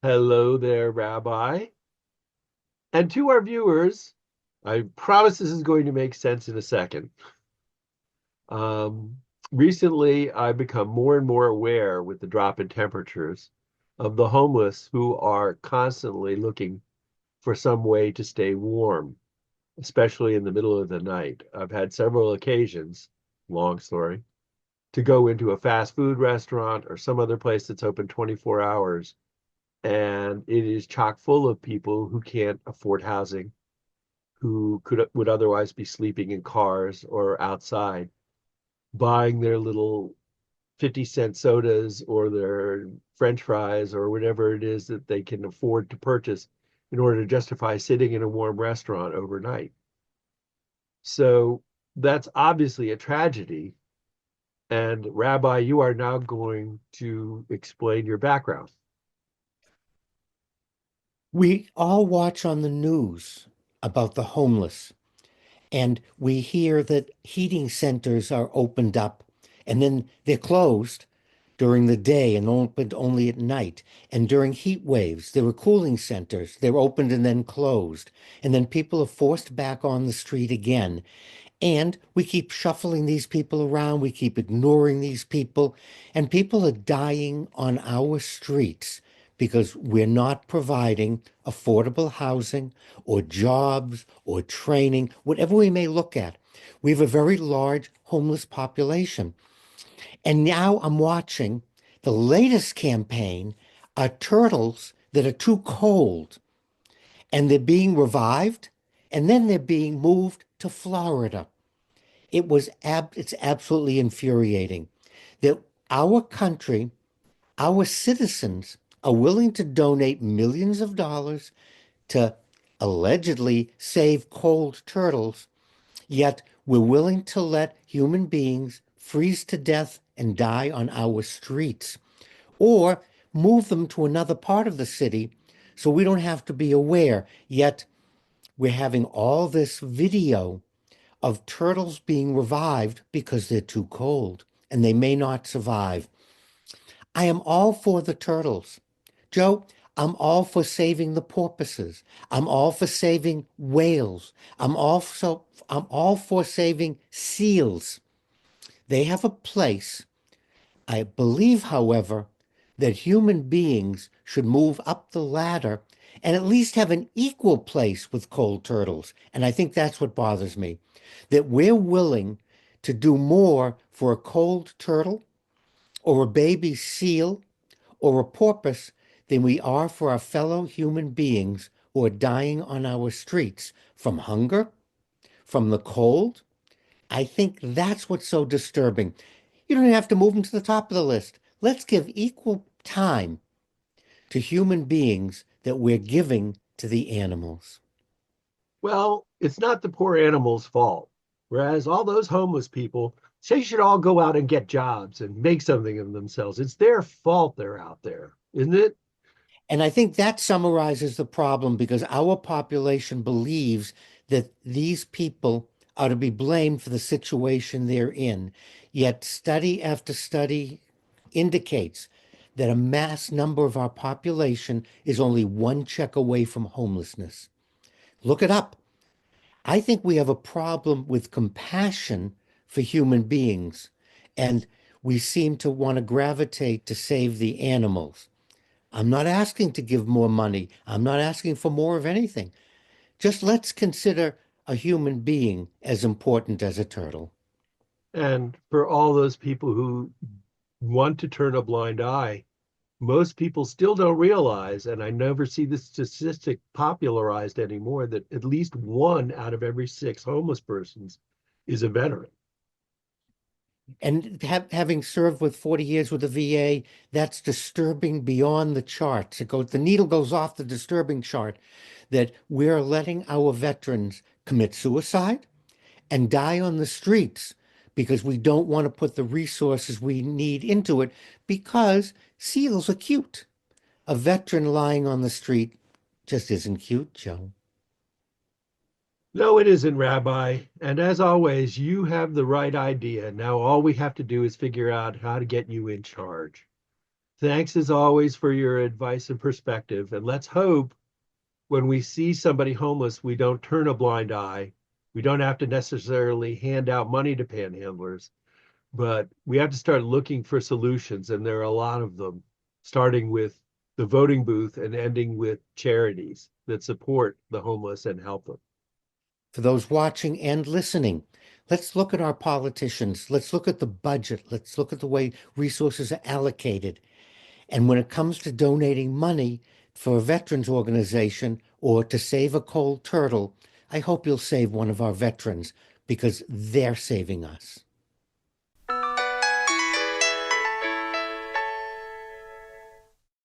Hello there, Rabbi. And to our viewers, I promise this is going to make sense in a second. Um, Recently, I've become more and more aware with the drop in temperatures of the homeless who are constantly looking for some way to stay warm, especially in the middle of the night. I've had several occasions, long story, to go into a fast food restaurant or some other place that's open 24 hours, and it is chock full of people who can't afford housing, who would otherwise be sleeping in cars or outside, buying their little 50-cent sodas or their French fries or whatever it is that they can afford to purchase in order to justify sitting in a warm restaurant overnight. So that's obviously a tragedy. And Rabbi, you are now going to explain your background. We all watch on the news about the homeless, and we hear that heating centers are opened up and then they're closed during the day and opened only at night. And during heat waves, there were cooling centers. They're opened and then closed. And then people are forced back on the street again. And we keep shuffling these people around. We keep ignoring these people. And people are dying on our streets because we're not providing affordable housing or jobs or training, whatever we may look at. We have a very large homeless population. And now I'm watching the latest campaign are turtles that are too cold and they're being revived and then they're being moved to Florida. It's absolutely infuriating that our country, our citizens are willing to donate millions of dollars to allegedly save cold turtles, yet we're willing to let human beings freeze to death and die on our streets, or move them to another part of the city so we don't have to be aware. Yet we're having all this video of turtles being revived because they're too cold and they may not survive. I am all for the turtles. Joe, I'm all for saving the porpoises. I'm all for saving whales. I'm all for saving seals. They have a place. I believe, however, that human beings should move up the ladder and at least have an equal place with cold turtles. And I think that's what bothers me, that we're willing to do more for a cold turtle or a baby seal or a porpoise than we are for our fellow human beings who are dying on our streets from hunger, from the cold. I think that's what's so disturbing. You don't have to move them to the top of the list. Let's give equal time to human beings that we're giving to the animals. Well, it's not the poor animals' fault. Whereas all those homeless people say should all go out and get jobs and make something of themselves. It's their fault they're out there, isn't it? And I think that summarizes the problem because our population believes that these people are to be blamed for the situation they're in. Yet study after study indicates that a mass number of our population is only one check away from homelessness. Look it up. I think we have a problem with compassion for human beings, and we seem to want to gravitate to save the animals. I'm not asking to give more money. I'm not asking for more of anything. Just let's consider a human being as important as a turtle. And for all those people who want to turn a blind eye, most people still don't realize, and I never see this statistic popularized anymore, that at least one out of every six homeless persons is a veteran. And having served with 40 years with the VA, that's disturbing beyond the charts. The needle goes off the disturbing chart that we're letting our veterans commit suicide and die on the streets because we don't want to put the resources we need into it because seals are cute. A veteran lying on the street just isn't cute, Joe. No, it isn't, Rabbi. And as always, you have the right idea. Now all we have to do is figure out how to get you in charge. Thanks as always for your advice and perspective. And let's hope when we see somebody homeless, we don't turn a blind eye. We don't have to necessarily hand out money to panhandlers, but we have to start looking for solutions. And there are a lot of them, starting with the voting booth and ending with charities that support the homeless and help them. For those watching and listening, let's look at our politicians. Let's look at the budget. Let's look at the way resources are allocated. And when it comes to donating money for a veterans organization or to save a cold turtle, I hope you'll save one of our veterans because they're saving us.